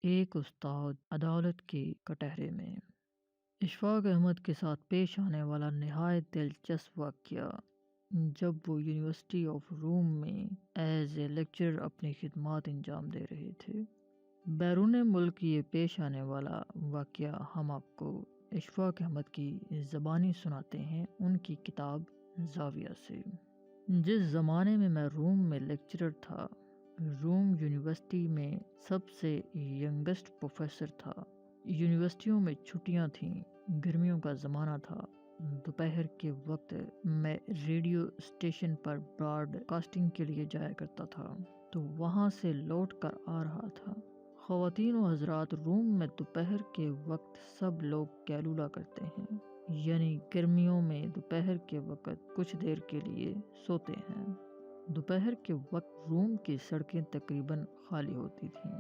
ایک استاد عدالت کے کٹہرے میں۔ اشفاق احمد کے ساتھ پیش آنے والا نہایت دلچسپ واقعہ جب وہ یونیورسٹی آف روم میں ایز اے لیکچرر اپنی خدمات انجام دے رہے تھے۔ بیرون ملک یہ پیش آنے والا واقعہ ہم آپ کو اشفاق احمد کی زبانی سناتے ہیں ان کی کتاب زاویہ سے۔ جس زمانے میں روم میں لیکچرر تھا، روم یونیورسٹی میں سب سے ینگسٹ پروفیسر تھا۔ یونیورسٹیوں میں چھٹیاں تھیں، گرمیوں کا زمانہ تھا۔ دوپہر کے وقت میں ریڈیو اسٹیشن پر براڈ کاسٹنگ کے لیے جایا کرتا تھا، تو وہاں سے لوٹ کر آ رہا تھا۔ خواتین و حضرات، روم میں دوپہر کے وقت سب لوگ قیلولہ کرتے ہیں، یعنی گرمیوں میں دوپہر کے وقت کچھ دیر کے لیے سوتے ہیں۔ دوپہر کے وقت روم کی سڑکیں تقریباً خالی ہوتی تھیں،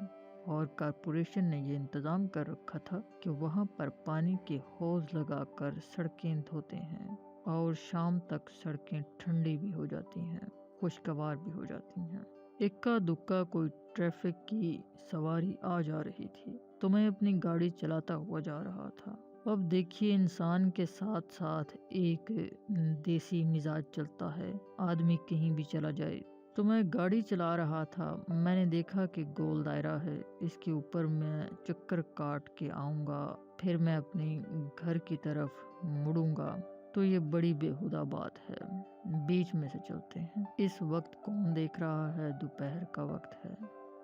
اور کارپوریشن نے یہ انتظام کر رکھا تھا کہ وہاں پر پانی کے حوض لگا کر سڑکیں دھوتے ہیں، اور شام تک سڑکیں ٹھنڈی بھی ہو جاتی ہیں، خوشگوار بھی ہو جاتی ہیں۔ اکا دکا کوئی ٹریفک کی سواری آ جا رہی تھی تو میں اپنی گاڑی چلاتا ہوا جا رہا تھا۔ اب دیکھیے، انسان کے ساتھ ساتھ ایک دیسی مزاج چلتا ہے، آدمی کہیں بھی چلا جائے۔ تو میں گاڑی چلا رہا تھا، میں نے دیکھا کہ گول دائرہ ہے، اس کے اوپر میں چکر کاٹ کے آؤں گا، پھر میں اپنے گھر کی طرف مڑوں گا، تو یہ بڑی بےہودہ بات ہے، بیچ میں سے چلتے ہیں۔ اس وقت کون دیکھ رہا ہے؟ دوپہر کا وقت ہے۔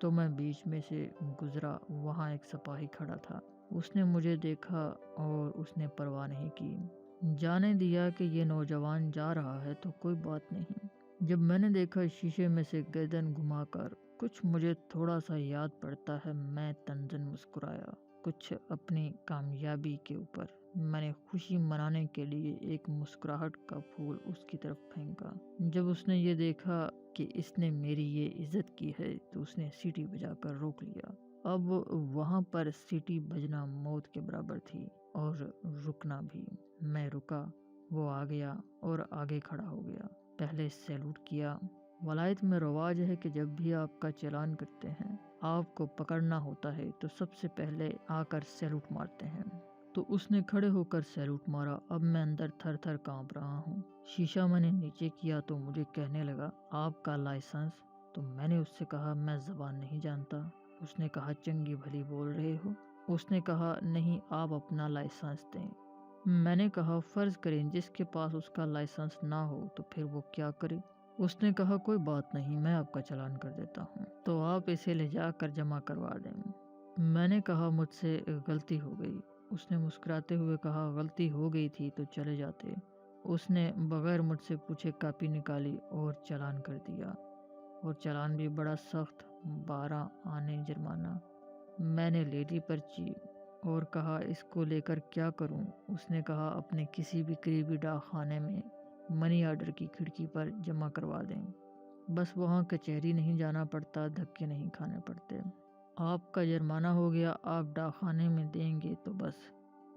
تو میں بیچ میں سے گزرا، وہاں ایک سپاہی کھڑا تھا، اس نے مجھے دیکھا اور اس نے پرواہ نہیں کی، جانے دیا کہ یہ نوجوان جا رہا ہے تو کوئی بات نہیں۔ جب میں نے دیکھا شیشے میں سے گردن گھما کر کچھ مجھے تھوڑا سا یاد پڑتا ہے، میں طنزاً مسکرایا، کچھ اپنی کامیابی کے اوپر۔ میں نے خوشی منانے کے لیے ایک مسکراہٹ کا پھول اس کی طرف پھینکا۔ جب اس نے یہ دیکھا کہ اس نے میری یہ عزت کی ہے تو اس نے سیٹی بجا کر روک لیا۔ اب وہاں پر سیٹی بجنا موت کے برابر تھی، اور رکنا بھی۔ میں رکا، وہ آ گیا اور آگے کھڑا ہو گیا، پہلے سیلوٹ کیا۔ ولایت میں رواج ہے کہ جب بھی آپ کا چلان کرتے ہیں، آپ کو پکڑنا ہوتا ہے تو سب سے پہلے آ کر سیلوٹ مارتے ہیں۔ تو اس نے کھڑے ہو کر سیلوٹ مارا۔ اب میں اندر تھر تھر کانپ رہا ہوں۔ شیشہ میں نے نیچے کیا تو مجھے کہنے لگا، آپ کا لائسنس؟ تو میں نے اس سے کہا، میں زبان نہیں جانتا۔ اس نے کہا، چنگی بھلی بول رہے ہو۔ اس نے کہا، نہیں، آپ اپنا لائسنس دیں۔ میں نے کہا، فرض کریں جس کے پاس اس کا لائسنس نہ ہو تو پھر وہ کیا کرے؟ اس نے کہا، کوئی بات نہیں، میں آپ کا چلان کر دیتا ہوں، تو آپ اسے لے جا کر جمع کروا دیں۔ میں نے کہا، مجھ سے غلطی ہو گئی۔ اس نے مسکراتے ہوئے کہا، غلطی ہو گئی تھی تو چلے جاتے۔ اس نے بغیر مجھ سے پوچھے کاپی نکالی اور چلان کر دیا، اور چلان بھی بڑا سخت، 12 آنے جرمانہ۔ میں نے لے لی پرچی اور کہا، اس کو لے کر کیا کروں؟ اس نے کہا، اپنے کسی بھی قریبی ڈاک خانے میں منی آرڈر کی کھڑکی پر جمع کروا دیں، بس وہاں کچہری نہیں جانا پڑتا، دھکے نہیں کھانے پڑتے۔ آپ کا جرمانہ ہو گیا، آپ ڈاک خانے میں دیں گے تو بس۔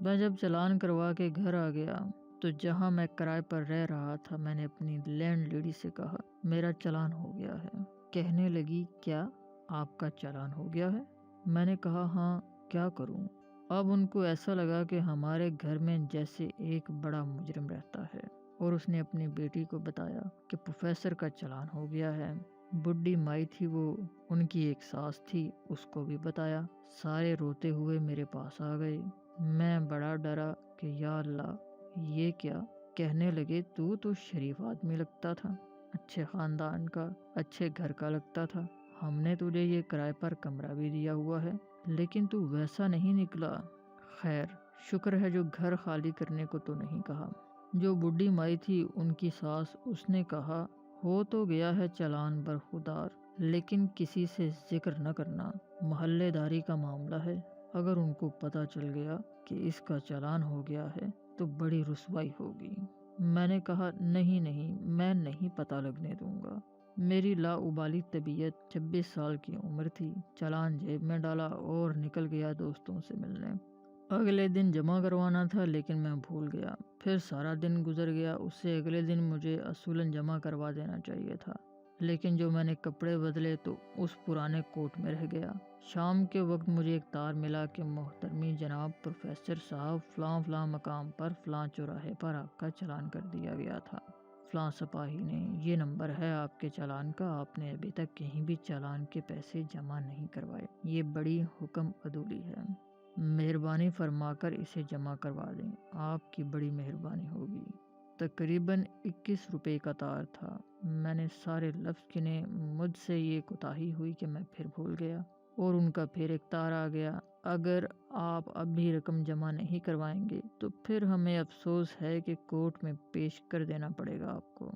میں جب چلان کروا کے گھر آ گیا تو جہاں میں کرائے پر رہ رہا تھا، میں نے اپنی لینڈ لیڈی سے کہا، میرا چلان ہو گیا ہے۔ کہنے لگی، کیا آپ کا چلان ہو گیا ہے؟ میں نے کہا، ہاں، کیا کروں؟ اب ان کو ایسا لگا کہ ہمارے گھر میں جیسے ایک بڑا مجرم رہتا ہے، اور اس نے اپنی بیٹی کو بتایا کہ پروفیسر کا چلان ہو گیا ہے۔ بڈھی مائی تھی وہ، ان کی ایک ساس تھی، اس کو بھی بتایا۔ سارے روتے ہوئے میرے پاس آ گئے۔ میں بڑا ڈرا کہ یا اللہ، یہ کیا؟ کہنے لگے، تو شریف آدمی لگتا تھا، اچھے خاندان کا، اچھے گھر کا لگتا تھا، ہم نے تجھے یہ کرائے پر کمرہ بھی دیا ہوا ہے، لیکن تو ویسا نہیں نکلا۔ خیر، شکر ہے جو گھر خالی کرنے کو تو نہیں کہا۔ جو بڈھی مائی تھی، ان کی ساس، اس نے کہا، ہو تو گیا ہے چلان برخودار، لیکن کسی سے ذکر نہ کرنا، محلے داری کا معاملہ ہے، اگر ان کو پتہ چل گیا کہ اس کا چلان ہو گیا ہے تو بڑی رسوائی ہوگی۔ میں نے کہا، نہیں، میں نہیں پتہ لگنے دوں گا۔ میری لاابالی طبیعت، 26 سال کی عمر تھی، چلان جیب میں ڈالا اور نکل گیا دوستوں سے ملنے۔ اگلے دن جمع کروانا تھا لیکن میں بھول گیا، پھر سارا دن گزر گیا، اس سے اگلے دن مجھے اصولاً جمع کروا دینا چاہیے تھا۔ لیکن جو میں نے کپڑے بدلے تو اس پرانے کوٹ میں رہ گیا۔ شام کے وقت مجھے ایک تار ملا کہ محترمی جناب پروفیسر صاحب، فلاں فلاں مقام پر فلاں چوراہے پر آپ کا چالان کر دیا گیا تھا۔ فلاں سپاہی نے، یہ نمبر ہے آپ کے چالان کا، آپ نے ابھی تک کہیں بھی چالان کے پیسے جمع نہیں کروائے، یہ بڑی حکم عدولی ہے، مہربانی فرما کر اسے جمع کروا دیں، آپ کی بڑی مہربانی ہوگی۔ تقریباً 21 روپے کا تار تھا۔ میں نے سارے لفظ گنے، مجھ سے یہ کوتاہی ہوئی کہ میں پھر بھول گیا اور ان کا پھر ایک تار آ گیا، اگر آپ اب بھی رقم جمع نہیں کروائیں گے تو پھر ہمیں افسوس ہے کہ کورٹ میں پیش کر دینا پڑے گا آپ کو۔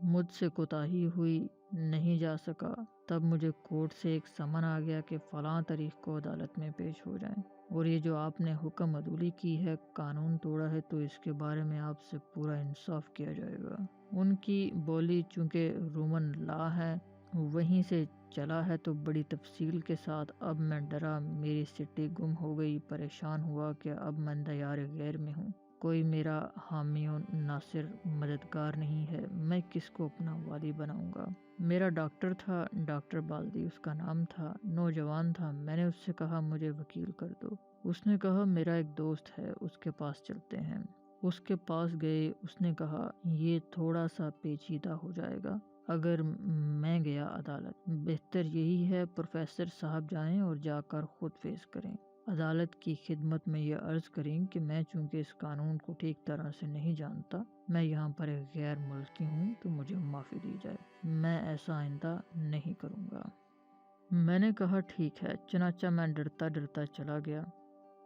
مجھ سے کوتاہی ہوئی، نہیں جا سکا۔ تب مجھے کورٹ سے ایک سمن آ گیا کہ فلاں تاریخ کو عدالت میں پیش ہو جائیں، اور یہ جو آپ نے حکم عدولی کی ہے، قانون توڑا ہے، تو اس کے بارے میں آپ سے پورا انصاف کیا جائے گا۔ ان کی بولی چونکہ رومن لا ہے، وہیں سے چلا ہے، تو بڑی تفصیل کے ساتھ اب میں ڈرا، میری سٹی گم ہو گئی، پریشان ہوا کہ اب میں دیار غیر میں ہوں، کوئی میرا حامی و ناصر مددگار نہیں ہے، میں کس کو اپنا والی بناؤں گا۔ میرا ڈاکٹر تھا، ڈاکٹر بالدی اس کا نام تھا، نوجوان تھا۔ میں نے اس سے کہا مجھے وکیل کر دو۔ اس نے کہا میرا ایک دوست ہے، اس کے پاس چلتے ہیں۔ اس کے پاس گئے، اس نے کہا یہ تھوڑا سا پیچیدہ ہو جائے گا اگر میں گیا عدالت، بہتر یہی ہے پروفیسر صاحب جائیں اور جا کر خود فیس کریں، عدالت کی خدمت میں یہ عرض کریں کہ میں چونکہ اس قانون کو ٹھیک طرح سے نہیں جانتا، میں یہاں پر ایک غیر ملکی ہوں، تو مجھے معافی دی جائے، میں ایسا آئندہ نہیں کروں گا۔ میں نے کہا ٹھیک ہے، چنانچہ میں ڈرتا ڈرتا چلا گیا۔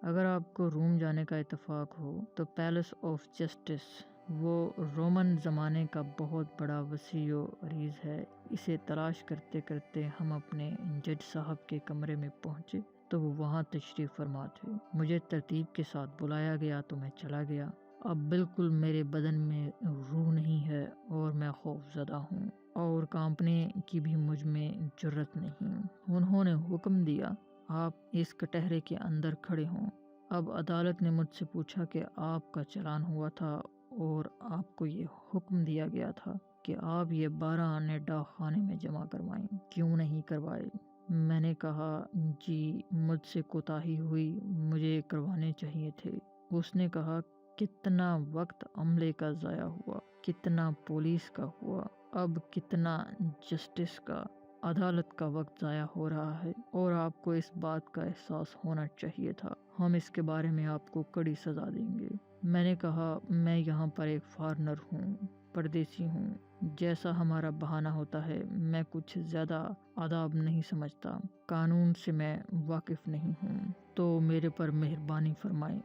اگر آپ کو روم جانے کا اتفاق ہو تو پیلس آف جسٹس، وہ رومن زمانے کا بہت بڑا وسیع و عریض ہے، اسے تلاش کرتے کرتے ہم اپنے جج صاحب کے کمرے میں پہنچے تو وہ وہاں تشریف فرما تھے۔ مجھے ترتیب کے ساتھ بلایا گیا تو میں چلا گیا۔ اب بالکل میرے بدن میں روح نہیں ہے اور میں خوف زدہ ہوں، اور کانپنے کی بھی مجھ میں جرت نہیں۔ انہوں نے حکم دیا آپ اس کٹہرے کے اندر کھڑے ہوں۔ اب عدالت نے مجھ سے پوچھا کہ آپ کا چالان ہوا تھا اور آپ کو یہ حکم دیا گیا تھا کہ آپ یہ 12 آنے ڈاک خانے میں جمع کروائیں، کیوں نہیں کروائے؟ میں نے کہا جی مجھ سے کوتاہی ہوئی، مجھے کروانے چاہیے تھے۔ اس نے کہا کتنا وقت عملے کا ضائع ہوا، کتنا پولیس کا ہوا، اب کتنا جسٹس کا، عدالت کا وقت ضائع ہو رہا ہے، اور آپ کو اس بات کا احساس ہونا چاہیے تھا، ہم اس کے بارے میں آپ کو کڑی سزا دیں گے۔ میں نے کہا میں یہاں پر ایک فارنر ہوں، پردیسی ہوں، جیسا ہمارا بہانہ ہوتا ہے، میں کچھ زیادہ آداب نہیں سمجھتا، قانون سے میں واقف نہیں ہوں، تو میرے پر مہربانی فرمائیں۔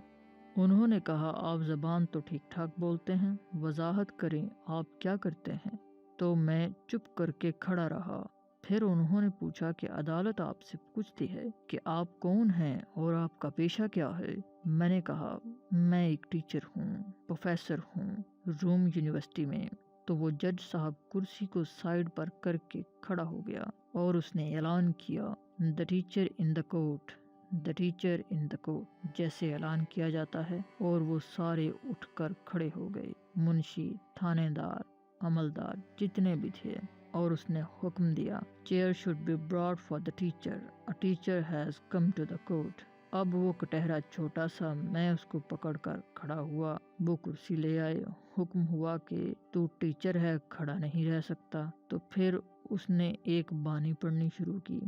انہوں نے کہا آپ زبان تو ٹھیک ٹھاک بولتے ہیں، وضاحت کریں آپ کیا کرتے ہیں؟ تو میں چپ کر کے کھڑا رہا۔ پھر انہوں نے پوچھا کہ عدالت آپ سے پوچھتی ہے کہ آپ کون ہیں اور آپ کا پیشہ کیا ہے؟ میں نے کہا میں ایک ٹیچر ہوں، پروفیسر ہوں، روم یونیورسٹی میں۔ تو وہ جج صاحب کرسی کو سائیڈ پر کر کے کھڑا ہو گیا اور اس نے اعلان کیا "The teacher in the court، The teacher in the court"، جیسے اعلان کیا جاتا ہے، اور وہ سارے اٹھ کر کھڑے ہو گئے، منشی، تھانے دار، عملدار، جتنے بھی تھے، اور اس نے حکم دیا "Chair should be brought for the teacher، A teacher has come to the court"۔ اب وہ کٹہرا چھوٹا سا، میں اس کو پکڑ کر کھڑا ہوا، وہ کرسی لے آئے، حکم ہوا کہ تو ٹیچر ہے، کھڑا نہیں رہ سکتا۔ تو پھر اس نے ایک بانی پڑھنی شروع کی۔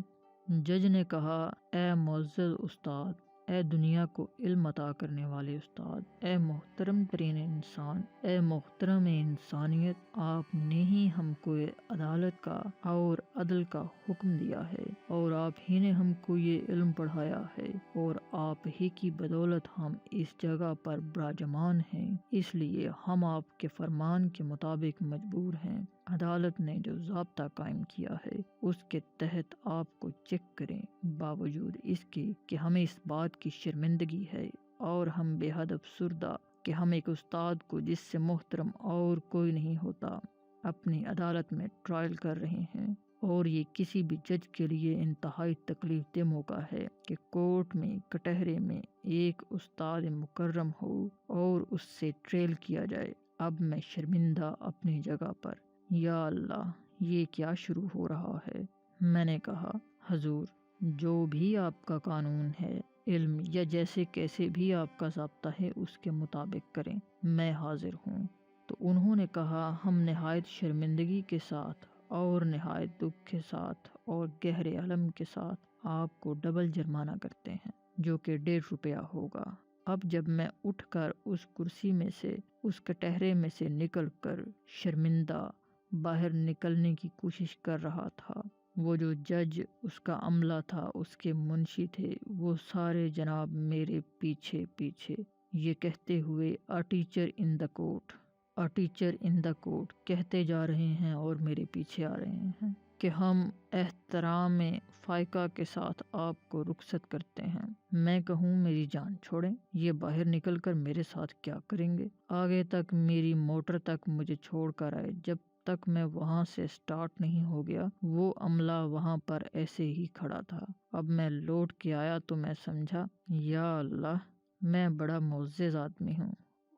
جج نے کہا اے معزز استاد، اے دنیا کو علم عطا کرنے والے استاد، اے محترم ترین انسان، اے محترم انسانیت، آپ نے ہی ہم کو عدالت کا اور عدل کا حکم دیا ہے، اور آپ ہی نے ہم کو یہ علم پڑھایا ہے، اور آپ ہی کی بدولت ہم اس جگہ پر براجمان ہیں، اس لیے ہم آپ کے فرمان کے مطابق مجبور ہیں۔ عدالت نے جو ضابطہ قائم کیا ہے اس کے تحت آپ کو چیک کریں، باوجود اس کے کہ ہمیں اس بات کی شرمندگی ہے اور ہم بے حد افسردہ کہ ہم ایک استاد کو جس سے محترم اور کوئی نہیں ہوتا اپنی عدالت میں ٹرائل کر رہے ہیں، اور یہ کسی بھی جج کے لیے انتہائی تکلیف دہ موقع ہے کہ کورٹ میں کٹہرے میں ایک استاد مکرم ہو اور اس سے ٹریل کیا جائے۔ اب میں شرمندہ اپنی جگہ پر۔ یا اللہ، یہ کیا شروع ہو رہا ہے؟ میں نے کہا حضور جو بھی آپ کا قانون ہے، علم یا جیسے کیسے بھی آپ کا ضابطہ ہے اس کے مطابق کریں، میں حاضر ہوں۔ تو انہوں نے کہا ہم نہایت شرمندگی کے ساتھ اور نہایت دکھ کے ساتھ اور گہرے علم کے ساتھ آپ کو ڈبل جرمانہ کرتے ہیں، جو کہ 1.5 روپیہ ہوگا۔ اب جب میں اٹھ کر اس کرسی میں سے، اس کٹہرے میں سے نکل کر شرمندہ باہر نکلنے کی کوشش کر رہا تھا، وہ جو جج، اس کا عملہ تھا، اس کے منشی تھے، وہ سارے جناب میرے پیچھے پیچھے یہ کہتے ہوئے "A teacher in the court، A teacher in the court" کہتے جا رہے ہیں اور میرے پیچھے آ رہے ہیں کہ ہم احترام فائقہ کے ساتھ آپ کو رخصت کرتے ہیں۔ میں کہوں میری جان چھوڑیں، یہ باہر نکل کر میرے ساتھ کیا کریں گے؟ آگے تک میری موٹر تک مجھے چھوڑ کر آئے، جب تک میں وہاں سے سٹارٹ نہیں ہو گیا وہ عملہ وہاں پر ایسے ہی کھڑا تھا۔ اب میں لوٹ کے آیا تو میں سمجھا یا اللہ میں بڑا معزز آدمی ہوں،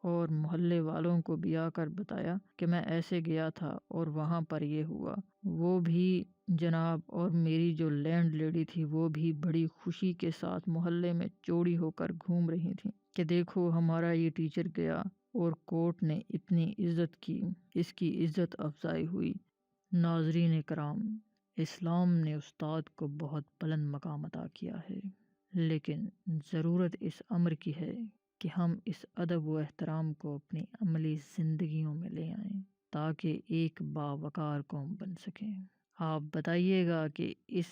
اور محلے والوں کو بھی آ کر بتایا کہ میں ایسے گیا تھا اور وہاں پر یہ ہوا۔ وہ بھی جناب، اور میری جو لینڈ لیڈی تھی وہ بھی بڑی خوشی کے ساتھ محلے میں چوڑی ہو کر گھوم رہی تھی کہ دیکھو ہمارا یہ ٹیچر گیا، اور کورٹ نے اتنی عزت کی، اس کی عزت افزائی ہوئی۔ ناظرین کرام، اسلام نے استاد کو بہت بلند مقام عطا کیا ہے، لیکن ضرورت اس امر کی ہے کہ ہم اس ادب و احترام کو اپنی عملی زندگیوں میں لے آئیں تاکہ ایک باوقار قوم بن سکیں۔ آپ بتائیے گا کہ اس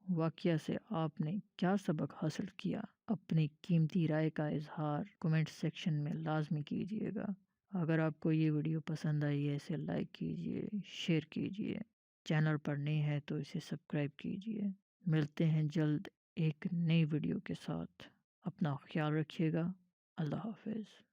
واقعہ سے آپ نے کیا سبق حاصل کیا؟ اپنی قیمتی رائے کا اظہار کمنٹ سیکشن میں لازمی کیجیے گا۔ اگر آپ کو یہ ویڈیو پسند آئی ہے اسے لائک کیجیے، شیئر کیجیے، چینل پر نئے ہیں تو اسے سبسکرائب کیجیے۔ ملتے ہیں جلد ایک نئی ویڈیو کے ساتھ، اپنا خیال رکھیے گا۔ اللہ حافظ۔